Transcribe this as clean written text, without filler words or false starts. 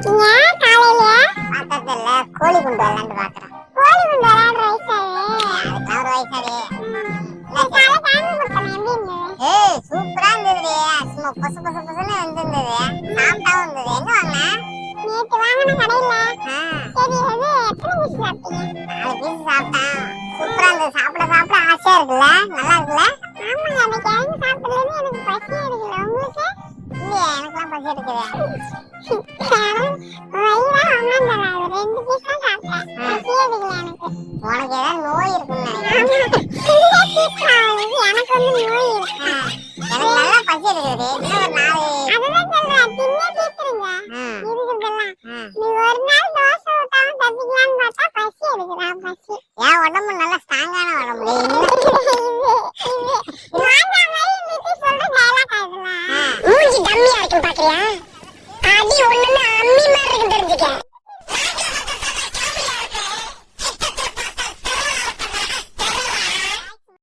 ஏன் காலையில பார்த்ததில்ல, கோழி குண்டு விளையாண்டு பாக்குறேன். கோழி குண்டு விளையாடுற வயசாவே அதுக்கெல்லாம் ஒரு வயசாவே. காலை வாங்கி கொடுத்தேன் எப்படி இருந்தது ஏய் சூப்பரா இருந்ததுடி. சும்மா பொசு பொசு பொசுன்னு வந்துருந்தது. சாப்பிட்டாவும் இருந்தது. எங்க வாங்கின? நேத்து வாங்கின கடையில ஆ, சரி அது எத்தனை பீஸ் சாப்பிட்டீங்க 4 பீஸ் சாப்பிட்டேன். சூப்பரா இருந்தது. சாப்பிட சாப்பிட ஆசையா இருக்குல்ல? நல்லா இருக்குல்ல? ஆமாங்க அந்த கிழங்கு சாப்பிட்டதுல எனக்கு பசி எடுக்கல உங்களுக்கு இல்லையே, எனக்கெல்லாம் பசி எடுக்குது. வயிறா ஒண்ணாந்தல அது 2 பீஸ் தான் சாப்பிட்டேன் பசி எடுக்கல எனக்கு உனக்கு ஏதாவது நோய் இருக்குன்னு நினைக்கிறேன். ஆமா எனக்கு வந்து நோய்